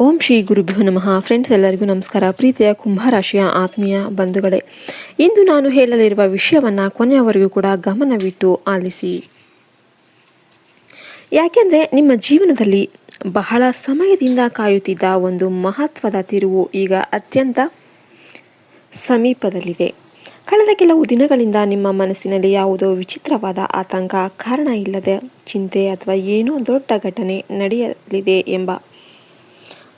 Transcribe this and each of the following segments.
ಓಂ ಶ್ರೀ ಗುರುಭ್ಯೋ ನಮಃ. ಫ್ರೆಂಡ್ಸ್, ಎಲ್ಲರಿಗೂ ನಮಸ್ಕಾರ. ಪ್ರೀತಿಯ ಕುಂಭರಾಶಿಯ ಆತ್ಮೀಯ ಬಂಧುಗಳೇ, ಇಂದು ನಾನು ಹೇಳಲಿರುವ ವಿಷಯವನ್ನು ಕೊನೆಯವರೆಗೂ ಕೂಡ ಗಮನವಿಟ್ಟು ಆಲಿಸಿ. ಯಾಕೆಂದರೆ ನಿಮ್ಮ ಜೀವನದಲ್ಲಿ ಬಹಳ ಸಮಯದಿಂದ ಕಾಯುತ್ತಿದ್ದ ಒಂದು ಮಹತ್ವದ ತಿರುವು ಈಗ ಅತ್ಯಂತ ಸಮೀಪದಲ್ಲಿದೆ. ಕಳೆದ ಕೆಲವು ದಿನಗಳಿಂದ ನಿಮ್ಮ ಮನಸ್ಸಿನಲ್ಲಿ ಯಾವುದೋ ವಿಚಿತ್ರವಾದ ಆತಂಕ, ಕಾರಣ ಇಲ್ಲದೆ ಚಿಂತೆ ಅಥವಾ ಏನೋ ದೊಡ್ಡ ಘಟನೆ ನಡೆಯಲಿದೆ ಎಂಬ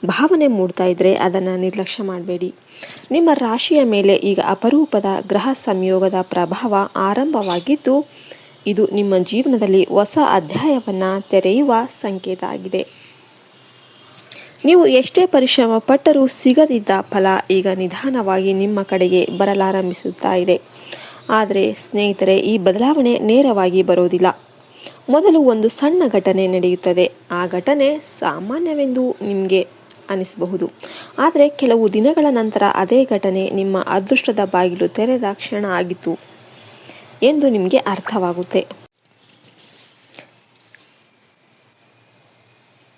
ಭಾವನೆ ಮೂಡ್ತಾ ಇದ್ದರೆ ಅದನ್ನು ನಿರ್ಲಕ್ಷ್ಯ ಮಾಡಬೇಡಿ. ನಿಮ್ಮ ರಾಶಿಯ ಮೇಲೆ ಈಗ ಅಪರೂಪದ ಗ್ರಹ ಸಂಯೋಗದ ಪ್ರಭಾವ ಆರಂಭವಾಗಿದ್ದು, ಇದು ನಿಮ್ಮ ಜೀವನದಲ್ಲಿ ಹೊಸ ಅಧ್ಯಾಯವನ್ನು ತೆರೆಯುವ ಸಂಕೇತ ಆಗಿದೆ. ನೀವು ಎಷ್ಟೇ ಪರಿಶ್ರಮ ಪಟ್ಟರೂ ಸಿಗದಿದ್ದ ಫಲ ಈಗ ನಿಧಾನವಾಗಿ ನಿಮ್ಮ ಕಡೆಗೆ ಬರಲಾರಂಭಿಸುತ್ತಾ ಇದೆ. ಆದರೆ ಸ್ನೇಹಿತರೆ, ಈ ಬದಲಾವಣೆ ನೇರವಾಗಿ ಬರೋದಿಲ್ಲ. ಮೊದಲು ಒಂದು ಸಣ್ಣ ಘಟನೆ ನಡೆಯುತ್ತದೆ. ಆ ಘಟನೆ ಸಾಮಾನ್ಯವೆಂದು ನಿಮಗೆ ಅನಿಸಬಹುದು, ಆದರೆ ಕೆಲವು ದಿನಗಳ ನಂತರ ಅದೇ ಘಟನೆ ನಿಮ್ಮ ಅದೃಷ್ಟದ ಬಾಗಿಲು ತೆರೆದ ಕ್ಷಣ ಆಗಿತ್ತು ಎಂದು ನಿಮಗೆ ಅರ್ಥವಾಗುತ್ತೆ.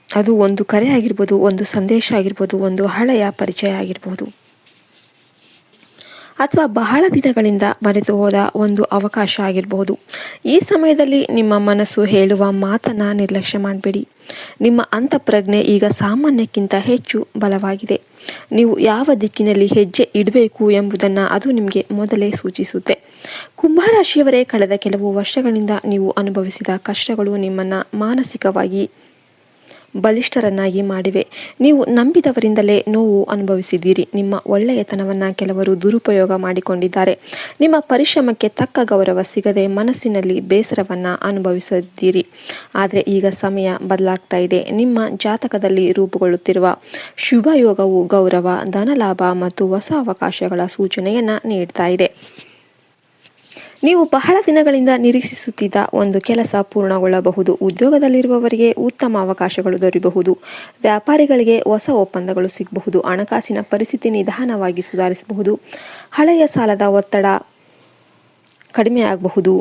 ಅದು ಒಂದು ಕರೆ ಆಗಿರ್ಬೋದು, ಒಂದು ಸಂದೇಶ ಆಗಿರ್ಬೋದು, ಒಂದು ಹಳೆಯ ಪರಿಚಯ ಆಗಿರ್ಬೋದು, ಅಥವಾ ಬಹಳ ದಿನಗಳಿಂದ ಮರೆತು ಹೋದ ಒಂದು ಅವಕಾಶ ಆಗಿರಬಹುದು. ಈ ಸಮಯದಲ್ಲಿ ನಿಮ್ಮ ಮನಸ್ಸು ಹೇಳುವ ಮಾತನ್ನು ನಿರ್ಲಕ್ಷ್ಯ ಮಾಡಬೇಡಿ. ನಿಮ್ಮ ಅಂತಃಪ್ರಜ್ಞೆ ಈಗ ಸಾಮಾನ್ಯಕ್ಕಿಂತ ಹೆಚ್ಚು ಬಲವಾಗಿದೆ. ನೀವು ಯಾವ ದಿಕ್ಕಿನಲ್ಲಿ ಹೆಜ್ಜೆ ಇಡಬೇಕು ಎಂಬುದನ್ನು ಅದು ನಿಮಗೆ ಮೊದಲೇ ಸೂಚಿಸುತ್ತೆ. ಕುಂಭರಾಶಿಯವರೇ, ಕಳೆದ ಕೆಲವು ವರ್ಷಗಳಿಂದ ನೀವು ಅನುಭವಿಸಿದ ಕಷ್ಟಗಳು ನಿಮ್ಮನ್ನು ಮಾನಸಿಕವಾಗಿ ಬಲಿಷ್ಠರನ್ನಾಗಿ ಮಾಡಿವೆ. ನೀವು ನಂಬಿದವರಿಂದಲೇ ನೋವು ಅನುಭವಿಸಿದ್ದೀರಿ. ನಿಮ್ಮ ಒಳ್ಳೆಯತನವನ್ನು ಕೆಲವರು ದುರುಪಯೋಗ ಮಾಡಿಕೊಂಡಿದ್ದಾರೆ. ನಿಮ್ಮ ಪರಿಶ್ರಮಕ್ಕೆ ತಕ್ಕ ಗೌರವ ಸಿಗದೆ ಮನಸ್ಸಿನಲ್ಲಿ ಬೇಸರವನ್ನು ಅನುಭವಿಸಿದ್ದೀರಿ. ಆದರೆ ಈಗ ಸಮಯ ಬದಲಾಗ್ತಾ ಇದೆ. ನಿಮ್ಮ ಜಾತಕದಲ್ಲಿ ರೂಪುಗೊಳ್ಳುತ್ತಿರುವ ಶುಭ ಯೋಗವು ಗೌರವ, ಧನಲಾಭ ಮತ್ತು ಹೊಸ ಅವಕಾಶಗಳ ಸೂಚನೆಯನ್ನು ನೀಡ್ತಾ ಇದೆ. ನೀವು ಬಹಳ ದಿನಗಳಿಂದ ನಿರೀಕ್ಷಿಸುತ್ತಿದ್ದ ಒಂದು ಕೆಲಸ ಪೂರ್ಣಗೊಳ್ಳಬಹುದು. ಉದ್ಯೋಗದಲ್ಲಿರುವವರಿಗೆ ಉತ್ತಮ ಅವಕಾಶಗಳು ದೊರೆಯಬಹುದು. ವ್ಯಾಪಾರಿಗಳಿಗೆ ಹೊಸ ಒಪ್ಪಂದಗಳು ಸಿಗಬಹುದು. ಹಣಕಾಸಿನ ಪರಿಸ್ಥಿತಿ ನಿಧಾನವಾಗಿ ಸುಧಾರಿಸಬಹುದು. ಹಳೆಯ ಸಾಲದ ಒತ್ತಡ ಕಡಿಮೆ ಆಗಬಹುದು.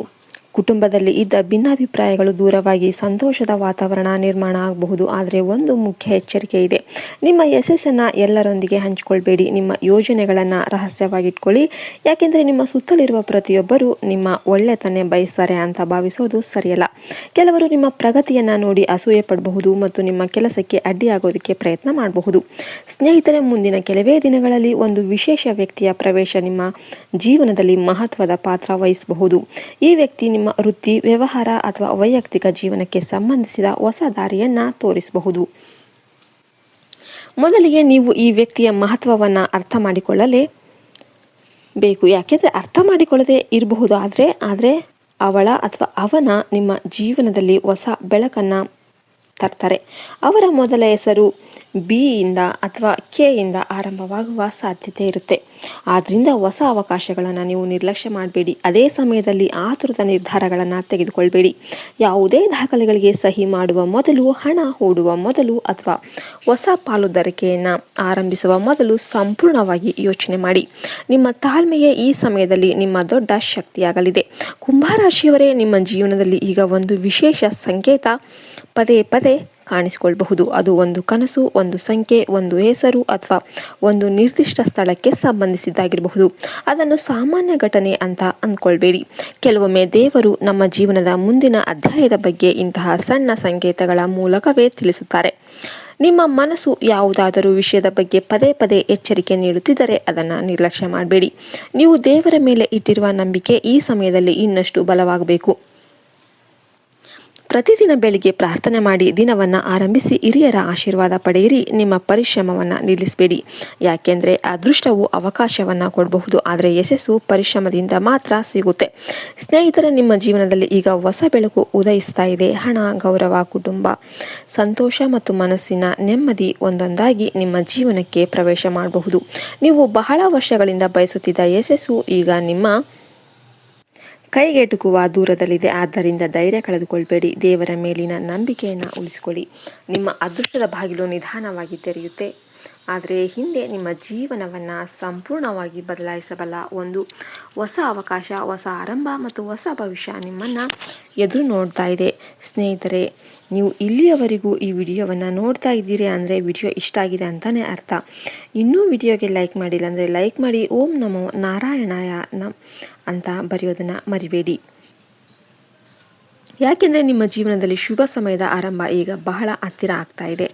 ಕುಟುಂಬದಲ್ಲಿ ಇದ್ದ ಭಿನ್ನಾಭಿಪ್ರಾಯಗಳು ದೂರವಾಗಿ ಸಂತೋಷದ ವಾತಾವರಣ ನಿರ್ಮಾಣ ಆಗಬಹುದು. ಆದರೆ ಒಂದು ಮುಖ್ಯ ಎಚ್ಚರಿಕೆ ಇದೆ. ನಿಮ್ಮ ಯಶಸ್ಸನ್ನು ಎಲ್ಲರೊಂದಿಗೆ ಹಂಚಿಕೊಳ್ಬೇಡಿ. ನಿಮ್ಮ ಯೋಜನೆಗಳನ್ನು ರಹಸ್ಯವಾಗಿಟ್ಕೊಳ್ಳಿ. ಯಾಕೆಂದರೆ ನಿಮ್ಮ ಸುತ್ತಲಿರುವ ಪ್ರತಿಯೊಬ್ಬರೂ ನಿಮ್ಮ ಒಳ್ಳೆತನ ಬಯಸ್ತಾರೆ ಅಂತ ಭಾವಿಸೋದು ಸರಿಯಲ್ಲ. ಕೆಲವರು ನಿಮ್ಮ ಪ್ರಗತಿಯನ್ನು ನೋಡಿ ಅಸೂಯೆ ಪಡಬಹುದು ಮತ್ತು ನಿಮ್ಮ ಕೆಲಸಕ್ಕೆ ಅಡ್ಡಿಯಾಗೋದಕ್ಕೆ ಪ್ರಯತ್ನ ಮಾಡಬಹುದು. ಸ್ನೇಹಿತರೆ, ಮುಂದಿನ ಕೆಲವೇ ದಿನಗಳಲ್ಲಿ ಒಂದು ವಿಶೇಷ ವ್ಯಕ್ತಿಯ ಪ್ರವೇಶ ನಿಮ್ಮ ಜೀವನದಲ್ಲಿ ಮಹತ್ವದ ಪಾತ್ರ ವಹಿಸಬಹುದು. ಈ ವ್ಯಕ್ತಿ ನಿಮ್ಮ ವೃತ್ತಿ, ವ್ಯವಹಾರ ಅಥವಾ ವೈಯಕ್ತಿಕ ಜೀವನಕ್ಕೆ ಸಂಬಂಧಿಸಿದ ಹೊಸ ದಾರಿಯನ್ನು ತೋರಿಸಬಹುದು. ಮೊದಲಿಗೆ ನೀವು ಈ ವ್ಯಕ್ತಿಯ ಮಹತ್ವವನ್ನು ಅರ್ಥ ಮಾಡಿಕೊಳ್ಳಲೇ ಬೇಕು. ಯಾಕೆಂದರೆ ಅರ್ಥ ಮಾಡಿಕೊಳ್ಳದೆ ಇರಬಹುದು, ಆದರೆ ಅವಳ ಅಥವಾ ಅವನ ನಿಮ್ಮ ಜೀವನದಲ್ಲಿ ಹೊಸ ಬೆಳಕನ್ನು ತರ್ತಾರೆ. ಅವರ ಮೊದಲ ಹೆಸರು ಬಿ ಇಂದ ಅಥವಾ ಕೆ ಇಂದ ಆರಂಭವಾಗುವ ಸಾಧ್ಯತೆ ಇರುತ್ತೆ. ಆದ್ದರಿಂದ ಹೊಸ ಅವಕಾಶಗಳನ್ನು ನೀವು ನಿರ್ಲಕ್ಷ್ಯ ಮಾಡಬೇಡಿ. ಅದೇ ಸಮಯದಲ್ಲಿ ಆತುರದ ನಿರ್ಧಾರಗಳನ್ನು ತೆಗೆದುಕೊಳ್ಬೇಡಿ. ಯಾವುದೇ ದಾಖಲೆಗಳಿಗೆ ಸಹಿ ಮಾಡುವ ಮೊದಲು, ಹಣ ಹೂಡುವ ಮೊದಲು ಅಥವಾ ಹೊಸ ಪಾಲುದಾರಿಕೆಯನ್ನು ಆರಂಭಿಸುವ ಮೊದಲು ಸಂಪೂರ್ಣವಾಗಿ ಯೋಚನೆ ಮಾಡಿ. ನಿಮ್ಮ ತಾಳ್ಮೆಯೇ ಈ ಸಮಯದಲ್ಲಿ ನಿಮ್ಮ ದೊಡ್ಡ ಶಕ್ತಿಯಾಗಲಿದೆ. ಕುಂಭರಾಶಿಯವರೇ, ನಿಮ್ಮ ಜೀವನದಲ್ಲಿ ಈಗ ಒಂದು ವಿಶೇಷ ಸಂಕೇತ ಪದೇ ಪದೇ ಕಾಣಿಸಿಕೊಳ್ಳಬಹುದು. ಅದು ಒಂದು ಕನಸು, ಒಂದು ಸಂಖ್ಯೆ, ಒಂದು ಹೆಸರು ಅಥವಾ ಒಂದು ನಿರ್ದಿಷ್ಟ ಸ್ಥಳಕ್ಕೆ ಸಂಬಂಧಿಸಿದ್ದಾಗಿರಬಹುದು. ಅದನ್ನು ಸಾಮಾನ್ಯ ಘಟನೆ ಅಂತ ಅಂದ್ಕೊಳ್ಬೇಡಿ. ಕೆಲವೊಮ್ಮೆ ದೇವರು ನಮ್ಮ ಜೀವನದ ಮುಂದಿನ ಅಧ್ಯಾಯದ ಬಗ್ಗೆ ಇಂತಹ ಸಣ್ಣ ಸಂಕೇತಗಳ ಮೂಲಕವೇ ತಿಳಿಸುತ್ತಾರೆ. ನಿಮ್ಮ ಮನಸ್ಸು ಯಾವುದಾದರೂ ವಿಷಯದ ಬಗ್ಗೆ ಪದೇ ಪದೇ ಎಚ್ಚರಿಕೆ ನೀಡುತ್ತಿದ್ದರೆ ಅದನ್ನು ನಿರ್ಲಕ್ಷ್ಯ ಮಾಡಬೇಡಿ. ನೀವು ದೇವರ ಮೇಲೆ ಇಟ್ಟಿರುವ ನಂಬಿಕೆ ಈ ಸಮಯದಲ್ಲಿ ಇನ್ನಷ್ಟು ಬಲವಾಗಬೇಕು. ಪ್ರತಿದಿನ ಬೆಳಿಗ್ಗೆ ಪ್ರಾರ್ಥನೆ ಮಾಡಿ ದಿನವನ್ನು ಆರಂಭಿಸಿ. ಹಿರಿಯರ ಆಶೀರ್ವಾದ ಪಡೆಯಿರಿ. ನಿಮ್ಮ ಪರಿಶ್ರಮವನ್ನು ನಿಲ್ಲಿಸಬೇಡಿ. ಯಾಕೆಂದರೆ ಅದೃಷ್ಟವು ಅವಕಾಶವನ್ನು ಕೊಡಬಹುದು, ಆದರೆ ಯಶಸ್ಸು ಪರಿಶ್ರಮದಿಂದ ಮಾತ್ರ ಸಿಗುತ್ತೆ. ಸ್ನೇಹಿತರೆ, ನಿಮ್ಮ ಜೀವನದಲ್ಲಿ ಈಗ ಹೊಸ ಬೆಳಕು ಉದಯಿಸ್ತಾ ಇದೆ. ಹಣ, ಗೌರವ, ಕುಟುಂಬ, ಸಂತೋಷ ಮತ್ತು ಮನಸ್ಸಿನ ನೆಮ್ಮದಿ ಒಂದೊಂದಾಗಿ ನಿಮ್ಮ ಜೀವನಕ್ಕೆ ಪ್ರವೇಶ ಮಾಡಬಹುದು. ನೀವು ಬಹಳ ವರ್ಷಗಳಿಂದ ಬಯಸುತ್ತಿದ್ದ ಯಶಸ್ಸು ಈಗ ನಿಮ್ಮ ಕೈಗೆಟುಕುವ ದೂರದಲ್ಲಿದೆ. ಆದ್ದರಿಂದ ಧೈರ್ಯ ಕಳೆದುಕೊಳ್ಬೇಡಿ. ದೇವರ ಮೇಲಿನ ನಂಬಿಕೆಯನ್ನು ಉಳಿಸಿಕೊಳ್ಳಿ. ನಿಮ್ಮ ಅದೃಷ್ಟದ ಬಾಗಿಲು ನಿಧಾನವಾಗಿ ತೆರೆಯುತ್ತೆ. ಆದರೆ ಹಿಂದೆ ನಿಮ್ಮ ಜೀವನವನ್ನು ಸಂಪೂರ್ಣವಾಗಿ ಬದಲಾಯಿಸಬಲ್ಲ ಒಂದು ಹೊಸ ಅವಕಾಶ, ಹೊಸ ಆರಂಭ ಮತ್ತು ಹೊಸ ಭವಿಷ್ಯ ನಿಮ್ಮನ್ನು ಎದುರು ನೋಡ್ತಾ ಇದೆ. ಸ್ನೇಹಿತರೆ, ನೀವು ಇಲ್ಲಿಯವರೆಗೂ ಈ ವಿಡಿಯೋವನ್ನು ನೋಡ್ತಾ ಇದ್ದೀರಿ ಅಂದರೆ ವಿಡಿಯೋ ಇಷ್ಟ ಆಗಿದೆ ಅಂತಲೇ ಅರ್ಥ. ಇನ್ನೂ ವಿಡಿಯೋಗೆ ಲೈಕ್ ಮಾಡಿಲ್ಲ ಅಂದರೆ ಲೈಕ್ ಮಾಡಿ. ಓಂ ನಮೋ ನಾರಾಯಣಾಯ ಅಂತ ಬರೆಯೋದನ್ನು ಮರಿಬೇಡಿ. ಯಾಕೆಂದರೆ ನಿಮ್ಮ ಜೀವನದಲ್ಲಿ ಶುಭ ಸಮಯದ ಆರಂಭ ಈಗ ಬಹಳ ಹತ್ತಿರ ಆಗ್ತಾ ಇದೆ.